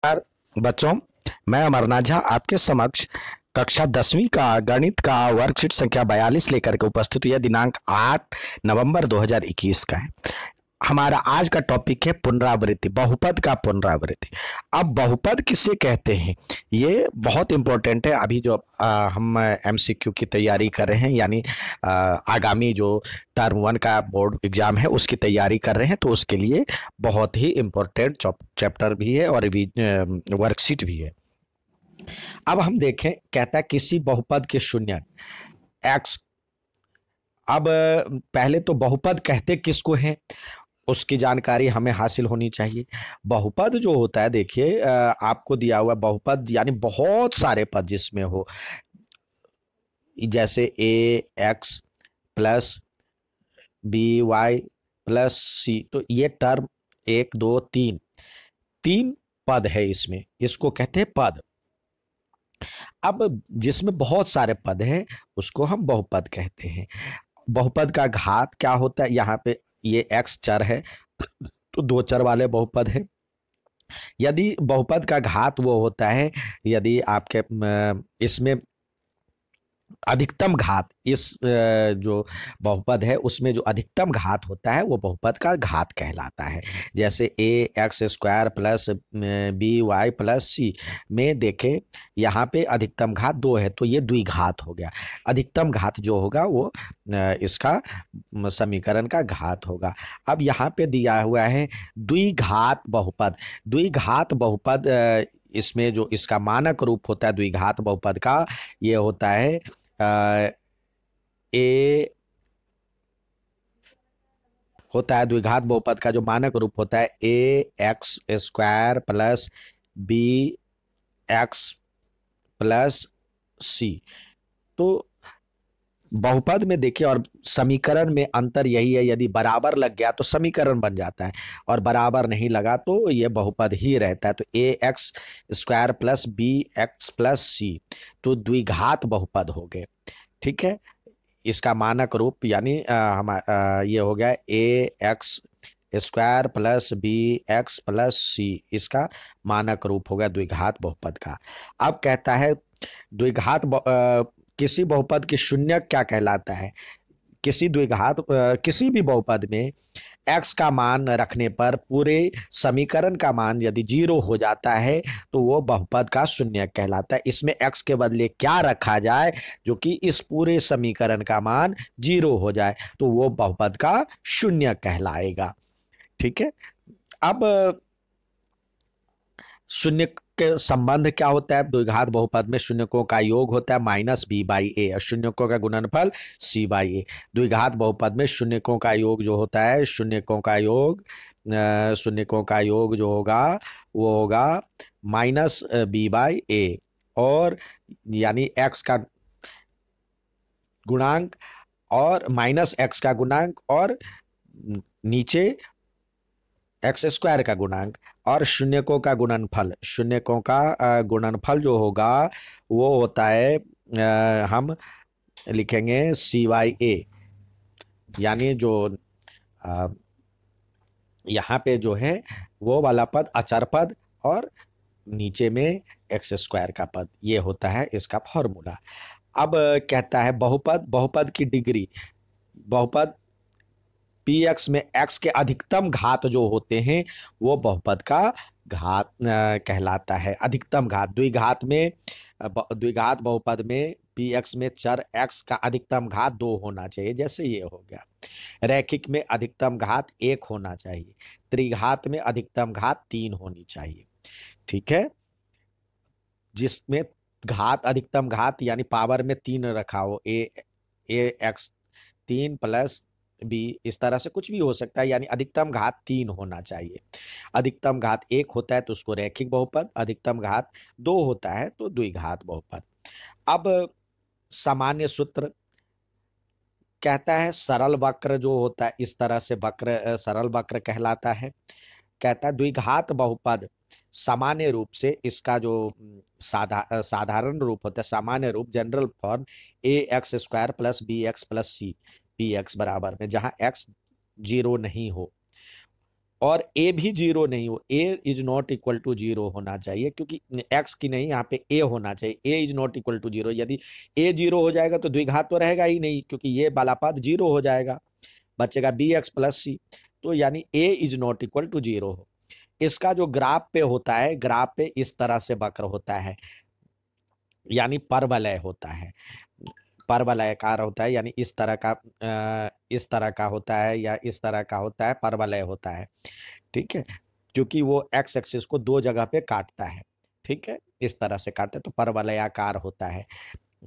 नमस्कार बच्चों, मैं अमरनाथ झा आपके समक्ष कक्षा 10वीं का गणित का वर्कशीट संख्या 42 लेकर के उपस्थित हुआ। दिनांक 8 नवंबर 2021 का है। हमारा आज का टॉपिक है पुनरावृत्ति, बहुपद का पुनरावृत्ति। अब बहुपद किसे कहते हैं, ये बहुत इंपॉर्टेंट है। अभी जो हम एमसीक्यू की तैयारी कर रहे हैं, यानी आगामी जो टर्म 1 का बोर्ड एग्जाम है उसकी तैयारी कर रहे हैं, तो उसके लिए बहुत ही इम्पोर्टेंट चैप्टर भी है और वर्कशीट भी है। अब हम देखें, कहता है किसी बहुपद के शून्य एक्स। अब पहले तो बहुपद कहते किसको हैं उसकी जानकारी हमें हासिल होनी चाहिए। बहुपद जो होता है, देखिए आपको दिया हुआ बहुपद यानी बहुत सारे पद जिसमें हो, जैसे A X plus B Y plus सी, तो ये टर्म 1 2 3 पद है इसमें, इसको कहते हैं पद। अब जिसमें बहुत सारे पद हैं उसको हम बहुपद कहते हैं। बहुपद का घात क्या होता है, यहाँ पे ये एक्स चर है तो 2 चर वाले बहुपद है। यदि बहुपद का घात वो होता है यदि आपके इसमें अधिकतम घात, इस जो बहुपद है उसमें जो अधिकतम घात होता है वो बहुपद का घात कहलाता है। जैसे A X square plus B Y plus C में देखें, यहाँ पे अधिकतम घात 2 है तो ये द्विघात हो गया। अधिकतम घात जो होगा वो इसका समीकरण का घात होगा। अब यहाँ पे दिया हुआ है द्विघात बहुपद। द्विघात बहुपद इसमें जो इसका मानक रूप होता है द्विघात बहुपद का, ये होता है ए होता है द्विघात बहुपद का जो मानक रूप होता है A X square plus B X plus सी। तो बहुपद में देखिए, और समीकरण में अंतर यही है, यदि बराबर लग गया तो समीकरण बन जाता है और बराबर नहीं लगा तो ये बहुपद ही रहता है। तो A X square plus B X plus सी तो द्विघात बहुपद हो गए। ठीक है, इसका मानक रूप यानी ये हो गया A X square plus B X plus C, इसका मानक रूप हो गया द्विघात बहुपद का। अब कहता है द्विघात किसी बहुपद की शून्य क्या कहलाता है। किसी द्विघात किसी भी बहुपद में x का मान रखने पर पूरे समीकरण का मान यदि 0 हो जाता है तो वो बहुपद का शून्य कहलाता है। इसमें x के बदले क्या रखा जाए जो कि इस पूरे समीकरण का मान 0 हो जाए तो वो बहुपद का शून्य कहलाएगा। ठीक है, अब शून्य के संबंध क्या होता है, द्विघात बहुपद में शून्यकों का योग होता है माइनस बी बाई ए और शून्यकों का गुणनफल सी बाई ए। द्विघात बहुपद में शून्यकों का योग जो होता है, शून्यकों का योग जो होगा वो होगा माइनस बी बाई ए, और यानी एक्स का गुणांक और माइनस एक्स का गुणांक और नीचे एक्स स्क्वायर का गुणांक और शून्यकों का गुणनफल। शून्यकों का गुणनफल जो होगा वो होता है हम लिखेंगे सी वाई ए, यानी जो यहाँ पे जो है वो वाला पद अचर पद और नीचे में एक्स स्क्वायर का पद, ये होता है इसका फॉर्मूला। अब कहता है बहुपद की डिग्री। बहुपद पी एक्स में एक्स के अधिकतम घात जो होते हैं वो बहुपद का घात कहलाता है। अधिकतम घात द्विघात बहुपद में पी एक्स में चर एक्स का अधिकतम घात 2 होना चाहिए, जैसे ये हो गया। रैखिक में अधिकतम घात 1 होना चाहिए। त्रिघात में अधिकतम घात 3 होनी चाहिए। ठीक है, जिसमें घात अधिकतम घात यानी पावर में 3 रखा हो, ए एक्स 3 प्लस बी, इस तरह से कुछ भी हो सकता है, यानी अधिकतम घात 3 होना चाहिए। अधिकतम घात 1 होता है तो उसको रैखिक बहुपद, अधिकतम घात 2 होता है तो द्विघात बहुपद। अब सामान्य सूत्र कहता है सरल वक्र जो होता है इस तरह से वक्र सरल वक्र कहलाता है। कहता है द्विघात बहुपद सामान्य रूप से इसका जो साधारण रूप होता है, सामान्य रूप general form A X square plus B X plus C, P X बराबर में जहां एक्स 0 नहीं हो और ए भी जीरो नहीं हो, A is not equal to zero होना चाहिए, क्योंकि एक्स की नहीं, यहाँ पे ए होना चाहिए, a is not equal to zero. यदि ए जीरो हो जाएगा तो द्विघात तो रहेगा ही नहीं, क्योंकि ये वाला पद जीरो हो जाएगा, बचेगा बी एक्स प्लस सी। तो यानी a is not equal to zero हो। इसका जो ग्राफ पे होता है, ग्राफ पे इस तरह से वक्र होता है, यानी परवलय होता है, परवलयाकार होता है, यानी इस तरह का होता है या इस तरह का होता है, परवलय होता है। ठीक है, क्योंकि वो एक्स एक्सिस को दो जगह पे काटता है। ठीक है, इस तरह से काटते हैं तो परवलयाकार होता है।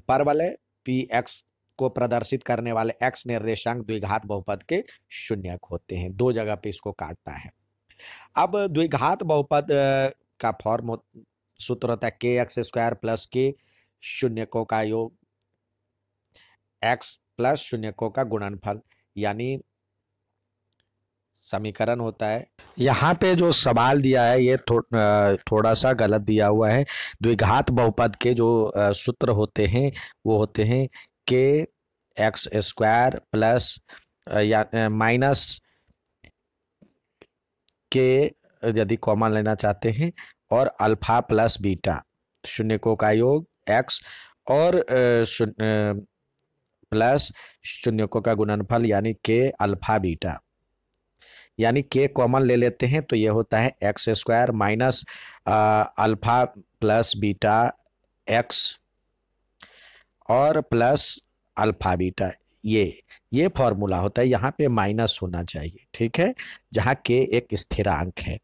परवलय पी एक्स को प्रदर्शित करने वाले एक्स निर्देशांक द्विघात बहुपद के शून्यक होते हैं, दो जगह पे इसको काटता है। अब द्विघात बहुपद का फॉर्म सूत्र होता है के एक्स स्क्वायर प्लस के शून्यकों का योग एक्स प्लस शून्यकों का गुणनफल, यानी समीकरण होता है। यहाँ पे जो सवाल दिया है ये थोड़ा सा गलत दिया हुआ है। द्विघात बहुपद के जो सूत्र होते हैं वो होते हैं के एक्स स्क्वायर प्लस या माइनस के, यदि कॉमन लेना चाहते हैं, और अल्फा प्लस बीटा, शून्यकों का योग एक्स और प्लस शून्यकों का गुणनफल, यानी के अल्फा बीटा। यानी के कॉमन ले लेते हैं तो ये होता है x square minus alpha plus beta x और प्लस अल्फा बीटा। ये फॉर्मूला होता है, यहाँ पे माइनस होना चाहिए। ठीक है, जहाँ के एक स्थिरांक है,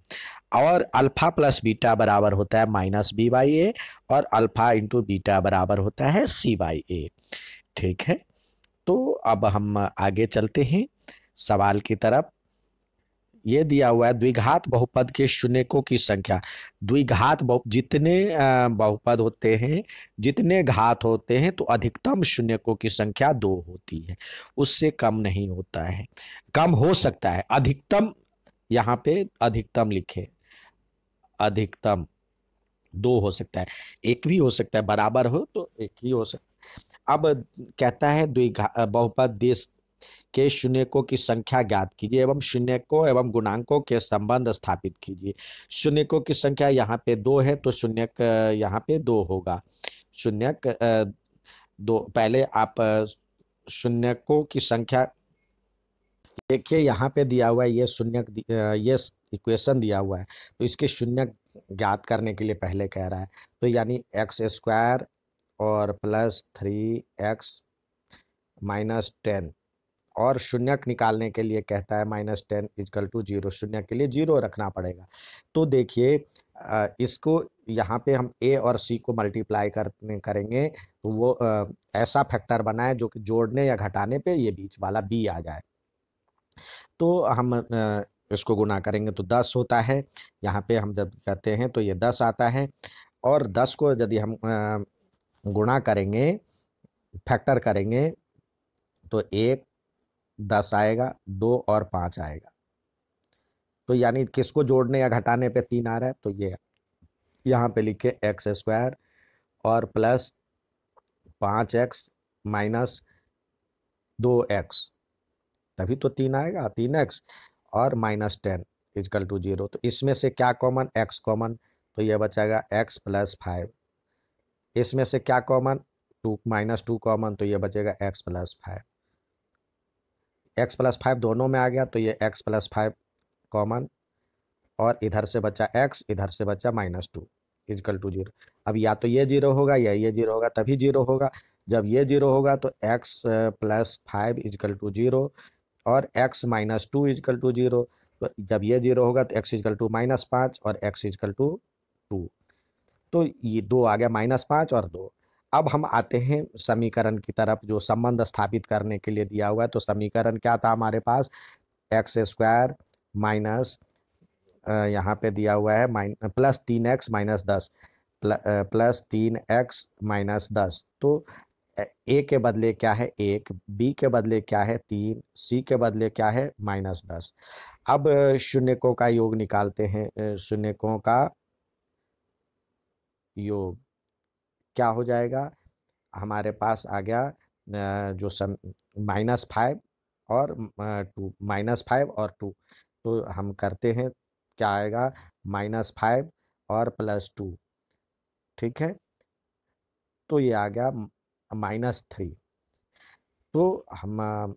और अल्फा प्लस बीटा बराबर होता है माइनस बी बाई ए, और अल्फा इंटू बीटा बराबर होता है सी बाई ए। ठीक है, तो अब हम आगे चलते हैं सवाल की तरफ। ये दिया हुआ है द्विघात बहुपद के शून्यकों की संख्या। द्विघात जितने बहुपद होते हैं, जितने घात होते हैं, तो अधिकतम शून्यकों की संख्या 2 होती है, उससे कम नहीं होता है। कम हो सकता है, अधिकतम, यहाँ पे अधिकतम लिखे, अधिकतम 2 हो सकता है, एक भी हो सकता है, बराबर हो तो एक ही हो सकता है। अब कहता है द्विघात बहुपद देश के शून्यकों की संख्या ज्ञात कीजिए एवं शून्यकों एवं गुणांकों के संबंध स्थापित कीजिए। शून्यकों की संख्या यहाँ पे 2 है तो शून्यक यहाँ पे 2 होगा। शून्यक 2, पहले आप शून्यकों की संख्या देखिए, यहाँ पे दिया हुआ है ये शून्यक, ये इक्वेशन दिया हुआ है, तो इसके शून्यक ज्ञात करने के लिए पहले कह रहा है, तो यानी एक्स स्क्वायर और प्लस 3x माइनस 10, और शून्यक निकालने के लिए कहता है माइनस 10 इजकल टू 0, शून्य के लिए 0 रखना पड़ेगा। तो देखिए इसको यहाँ पे हम a और c को मल्टीप्लाई करेंगे तो वो ऐसा फैक्टर बनाए जो कि जोड़ने या घटाने पे ये बीच वाला b आ जाए। तो हम इसको गुना करेंगे तो 10 होता है, यहाँ पे हम जब कहते हैं तो ये 10 आता है, और 10 को यदि हम गुणा करेंगे, फैक्टर करेंगे, तो 1 10 आएगा, 2 और 5 आएगा। तो यानी किसको जोड़ने या घटाने पे 3 आ रहा है, तो ये यहाँ पे लिखे एक्स स्क्वायर और प्लस 5x माइनस 2x, तभी तो 3 आएगा, 3x और माइनस 10 इजकल टू 0। तो इसमें से क्या कॉमन, x कॉमन, तो ये बचेगा x प्लस 5। इसमें से क्या कॉमन, 2 माइनस 2 कॉमन, तो ये बचेगा x प्लस 5। x प्लस 5 दोनों में आ गया तो ये x प्लस 5 कॉमन, और इधर से बचा x, इधर से बचा माइनस 2 इजकल टू 0। अब या तो ये 0 होगा या ये 0 होगा, तभी 0 होगा। जब ये 0 होगा तो x प्लस 5 इजकल टू 0 और x माइनस 2 इजकल टू 0। तो जब ये 0 होगा तो x इजकल टू माइनस 5 और x इजकल टू 2। तो ये 2 आ गया, माइनस 5 और 2। अब हम आते हैं समीकरण की तरफ, जो संबंध स्थापित करने के लिए दिया हुआ है। तो समीकरण क्या था हमारे पास, एक्स स्क्वायर माइनस यहाँ पे दिया हुआ है plus 3x minus 10, plus 3x minus 10। तो ए के बदले क्या है 1, बी के बदले क्या है 3, सी के बदले क्या है माइनस 10। अब शून्यकों का योग निकालते हैं। शून्यकों का योग क्या हो जाएगा, हमारे पास आ गया जो माइनस 5 और 2, माइनस 5 और 2, तो हम करते हैं, क्या आएगा, -5 और +2, ठीक है। तो ये आ गया -3। तो हम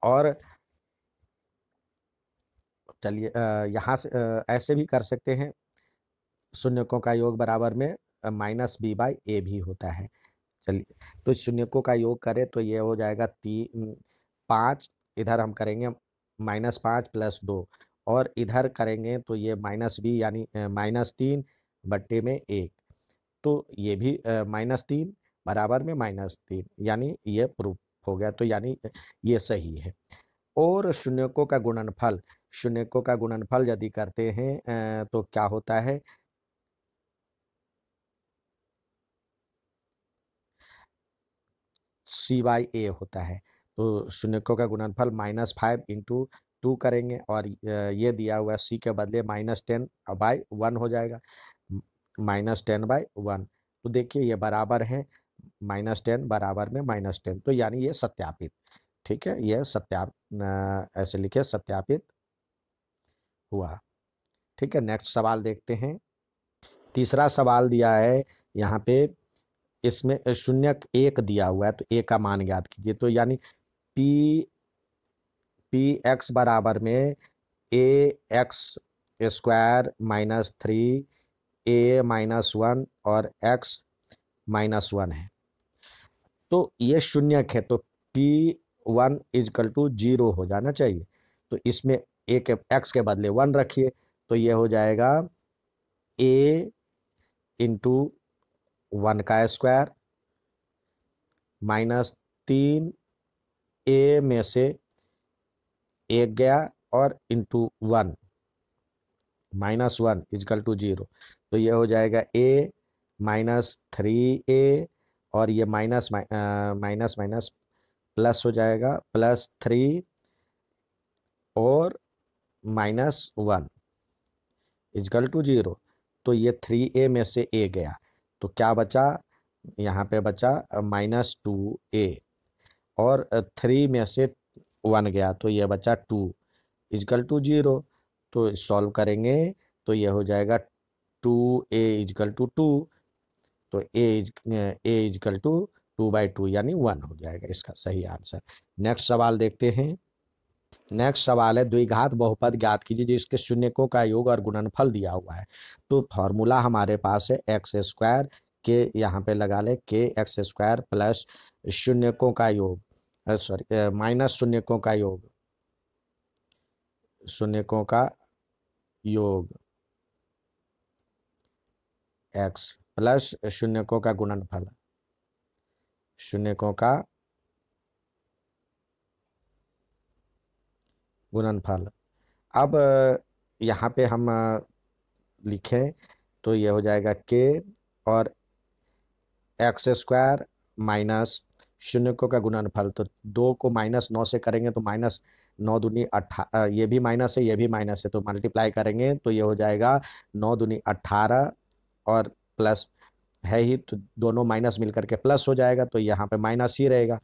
और चलिए यहाँ से ऐसे भी कर सकते हैं, शून्यकों का योग बराबर में -b/a भी होता है। चलिए, तो शून्यकों का योग करें तो ये हो जाएगा 5, इधर हम करेंगे -5 + 2, और इधर करेंगे तो ये -b यानी -3/1, तो ये भी -3 बराबर में -3, यानी ये प्रूफ हो गया, तो यानी ये सही है। और शून्यकों का गुणनफल यदि करते हैं तो क्या होता है, c/a होता है। तो शून्यकों का गुणनफल -5 × 2 करेंगे, और ये दिया हुआ c के बदले -10/1 हो जाएगा, -10/1। तो देखिए ये बराबर है, -10 बराबर में -10, तो यानी ये सत्यापित, ठीक है, ये ऐसे लिखे सत्यापित हुआ। ठीक है, नेक्स्ट सवाल देखते हैं। तीसरा सवाल दिया है यहाँ पे, इसमें शून्यक 1 दिया हुआ है, तो a का मान ज्ञात कीजिए। तो यानी p(x) बराबर में ax² - 3a-1 और x-1 है। तो ये शून्यक है, तो p1 = 0 हो जाना चाहिए। तो इसमें x के बदले 1 रखिए, तो ये हो जाएगा a × 1 का स्क्वायर -3a में से 1 गया और × 1 -1 = 0, तो ये हो जाएगा a -3a, और ये माइनस माइनस प्लस हो जाएगा, +3 और -1 = 0। तो ये 3a में से a गया, तो क्या बचा, यहाँ पे बचा -2a, और 3 में से 1 गया, तो ये बचा 2 = 0। तो सॉल्व करेंगे तो ये हो जाएगा 2a = 2, तो a = 2/2 यानी 1 हो जाएगा इसका सही आंसर। नेक्स्ट सवाल देखते हैं। नेक्स्ट सवाल है, द्विघात बहुपद ज्ञात कीजिए जिसके शून्यकों का योग और गुणनफल दिया हुआ है। तो फॉर्मूला हमारे पास है x² के, यहाँ पे लगा ले kx² प्लस शून्यकों का योग, सॉरी माइनस शून्यकों का योग, शून्यकों का योग x प्लस शून्यकों का गुणनफल, शून्यकों का गुणनफल। अब यहाँ पे हम लिखें तो ये हो जाएगा k और x² माइनस शून्यकों का गुणनफल। तो 2 को -9 से करेंगे तो -9 दूनी 18, ये भी माइनस है, ये भी माइनस है, तो मल्टीप्लाई करेंगे तो ये हो जाएगा 9 दूनी 18, और प्लस है ही, तो दोनों माइनस मिलकर के प्लस हो जाएगा, तो यहाँ पे माइनस ही रहेगा।